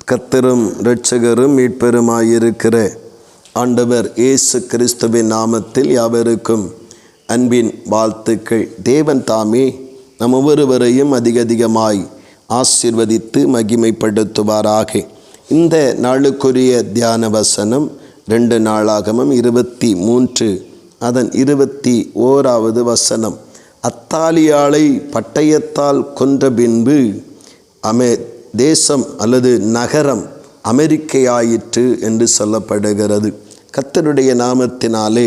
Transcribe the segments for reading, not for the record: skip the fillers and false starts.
கர்த்தரும் இரட்சகரும் மீட்பெருமாயிருக்கிற ஆண்டவர் இயேசு கிறிஸ்துவின் நாமத்தில் யாவருக்கும் அன்பின் வாழ்த்துக்கள். தேவன் தாமே நம் ஒவ்வொருவரையும் அதிகமாய் ஆசீர்வதித்து மகிமைப்படுத்துவாராக. இந்த நாளுக்குரிய தியான வசனம் 2 நாளாகமம் 23 அதன் 21வது வசனம். அத்தாலியாளை பட்டயத்தால் கொன்ற பின்பு தேசம் அல்லது நகரம் அமெரிக்கையாயிற்று என்று சொல்லப்படுகிறது. கர்த்தருடைய நாமத்தினாலே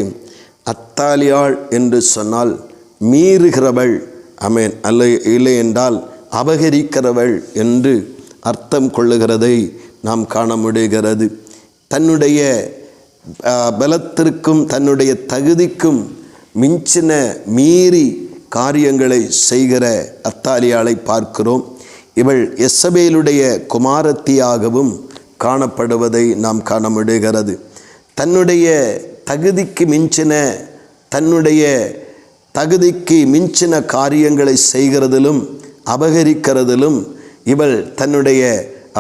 அத்தாலியாள் என்று சொன்னால் மீறுகிறவள், இல்லை என்றால் அபகரிக்கிறவள் என்று அர்த்தம் கொள்ளுகிறதை நாம் காண முடிகிறது. தன்னுடைய பலத்திற்கும் தன்னுடைய தகுதிக்கும் மிஞ்சின மீறி காரியங்களை செய்கிற அத்தாலியாளை பார்க்கிறோம். இவள் எசபேலுடைய குமாரத்தியாகவும் காணப்படுவதை நாம் காண முடிகிறது. தன்னுடைய தகுதிக்கு மிஞ்சின காரியங்களை செய்கிறதிலும் அபகரிக்கிறதிலும் இவள் தன்னுடைய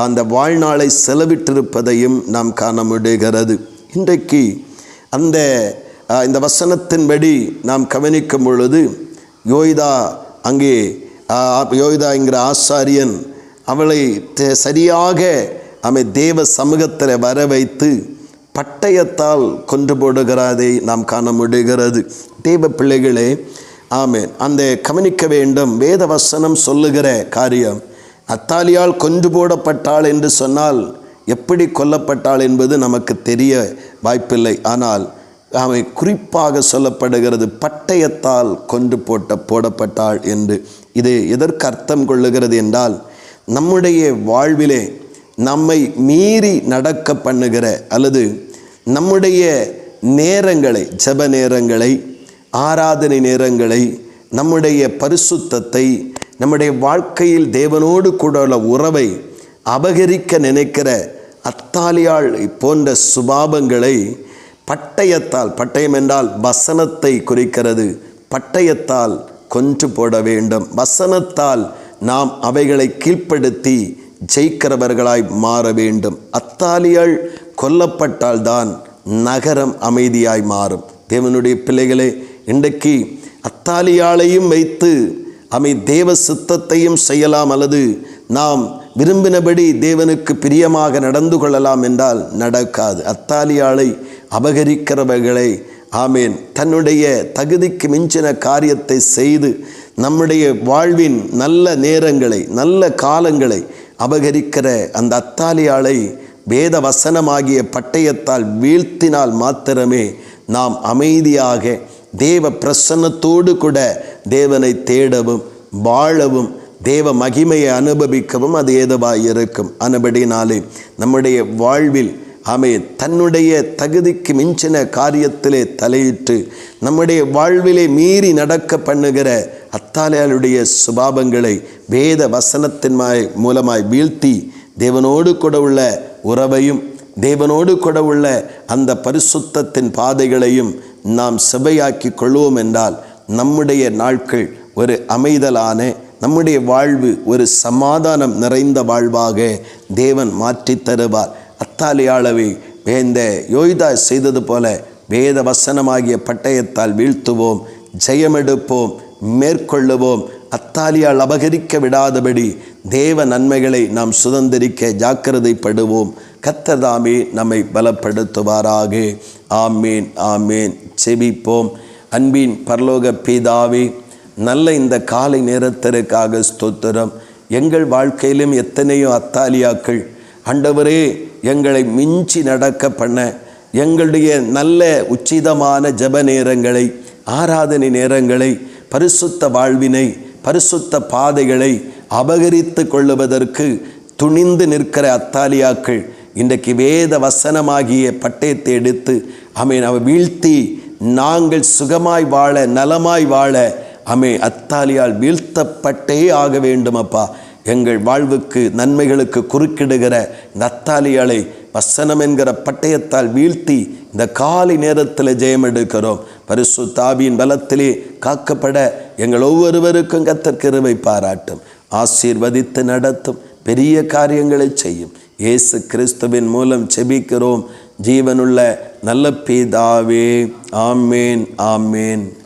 அந்த வாழ்நாளை செலவிட்டிருப்பதையும் நாம் காண முடிகிறது. இன்றைக்கு இந்த வசனத்தின்படி நாம் கவனிக்கும் பொழுது யோய்தா என்கிற ஆசாரியன் அவளை சரியாக தேவ சமூகத்தில் வர வைத்து பட்டயத்தால் கொன்று போடுகிறதை நாம் காண முடிகிறது. தேவ பிள்ளைகளே, அந்த கவனிக்க வேண்டும். வேத வசனம் சொல்லுகிற காரியம், அத்தாலியால் கொன்று போடப்பட்டாள் என்று சொன்னால் எப்படி கொல்லப்பட்டாள் என்பது நமக்கு தெரிய வாய்ப்பில்லை. ஆனால் குறிப்பாக சொல்லப்படுகிறது பட்டயத்தால் கொன்று போடப்பட்டாள் என்று. இது எதற்கு அர்த்தம் கொள்ளுகிறது என்றால், நம்முடைய வாழ்விலே நம்மை மீறி நடக்க பண்ணுகிற அல்லது நம்முடைய நேரங்களை, ஜெப நேரங்களை, ஆராதனை நேரங்களை, நம்முடைய பரிசுத்தத்தை, நம்முடைய வாழ்க்கையில் தேவனோடு கூட உள்ள உறவை அபகரிக்க நினைக்கிற அத்தாலியாள் போன்ற சுபாவங்களை பட்டயத்தால், பட்டயம் என்றால் வசனத்தை குறிக்கிறது, பட்டயத்தால் கொன்று போட வேண்டும். வசனத்தால் நாம் அவைகளை கீழ்ப்படுத்தி ஜெயிக்கிறவர்களாய் மாற வேண்டும். அத்தாலியாள் கொல்லப்பட்டால்தான் நகரம் அமைதியாய் மாறும். தேவனுடைய பிள்ளைகளே, இன்றைக்கு அத்தாலியாளையும் வைத்து தேவ சித்தத்தையும் செய்யலாம் அல்லது நாம் விரும்பினபடி தேவனுக்கு பிரியமாக நடந்து கொள்ளலாம் என்றால் நடக்காது. அத்தாலியாளை அபகரிக்கிறவர்களை தன்னுடைய தகுதிக்கு மிஞ்சின காரியத்தை செய்து நம்முடைய வாழ்வின் நல்ல நேரங்களை, நல்ல காலங்களை அபகரிக்கிற அந்த அத்தாலியாளை வேத வசனமாகிய பட்டயத்தால் வீழ்த்தினால் மாத்திரமே நாம் அமைதியாக தேவ பிரசன்னத்தோடு கூட தேவனை தேடவும் வாழவும் தேவ மகிமையை அனுபவிக்கவும் அது ஏதுவாக இருக்கும். ஆனபடினாலே நம்முடைய வாழ்வில் தன்னுடைய தகுதிக்கு மிஞ்சின காரியத்திலே தலையிட்டு நம்முடைய வாழ்விலே மீறி நடக்க பண்ணுகிற அத்தாலியாளுடைய சுபாவங்களை வேத வசனத்தின் மூலமாய் வீழ்த்தி தேவனோடு கூட உள்ள உறவையும் தேவனோடு கூட உள்ள அந்த பரிசுத்தத்தின் பாதைகளையும் நாம் செவையாக்கி கொள்வோம் என்றால் நம்முடைய நாட்கள் ஒரு அமைதலான, நம்முடைய வாழ்வு ஒரு சமாதானம் நிறைந்த வாழ்வாக தேவன் மாற்றி தருவார். அத்தாலியாளவை இந்த யோய்தா செய்தது போல வேத வசனமாகிய பட்டயத்தால் வீழ்த்துவோம், ஜெயமெடுப்போம், மேற்கொள்ளுவோம். அத்தாலியால் அபகரிக்க விடாதபடி தேவ நன்மைகளை நாம் சுதந்திரிக்க ஜாக்கிரதைப்படுவோம். கர்த்தர் தாமே நம்மை பலப்படுத்துவாராக. ஆமேன், ஆமேன். செபிப்போம். அன்பின் பரலோக பிதாவே, நல்ல இந்த காலை நேரத்திற்காக ஸ்தோத்திரம். எங்கள் வாழ்க்கையிலும் எத்தனையோ அத்தாலியாக்கள் ஆண்டவரே எங்களை மிஞ்சி நடக்க பண்ண, எங்களுடைய நல்ல உச்சிதமான ஜெப நேரங்களை, ஆராதனை நேரங்களை, பரிசுத்த வாழ்வினை, பரிசுத்த பாதைகளை அபகரித்து கொள்ளுவதற்கு துணிந்து நிற்கிற அத்தாலியாக்கள் இன்றைக்கு வேத வசனமாகிய பட்டயத்தை எடுத்து அவ வீழ்த்தி நாங்கள் சுகமாய் வாழ, நலமாய் வாழ அத்தாலியால் வீழ்த்தப்பட்டே ஆக வேண்டும். அப்பா, எங்கள் வாழ்வுக்கு நன்மைகளுக்கு குறுக்கிடுகிற இந்த அத்தாலியாளை வசனம் என்கிற பட்டயத்தால் வீழ்த்தி இந்த காலை நேரத்தில் ஜெயம் எடுக்கிறோம். பரிசுத்த ஆவியின் பலத்திலே காக்கப்பட எங்கள் ஒவ்வொருவருக்கும் கர்த்தர் கிருபை பாராட்டும், ஆசீர்வதித்து நடத்தும், பெரிய காரியங்களை செய்யும். இயேசு கிறிஸ்துவின் மூலம் செபிக்கிறோம் ஜீவனுள்ள நல்ல பிதாவே. ஆமேன், ஆமேன்.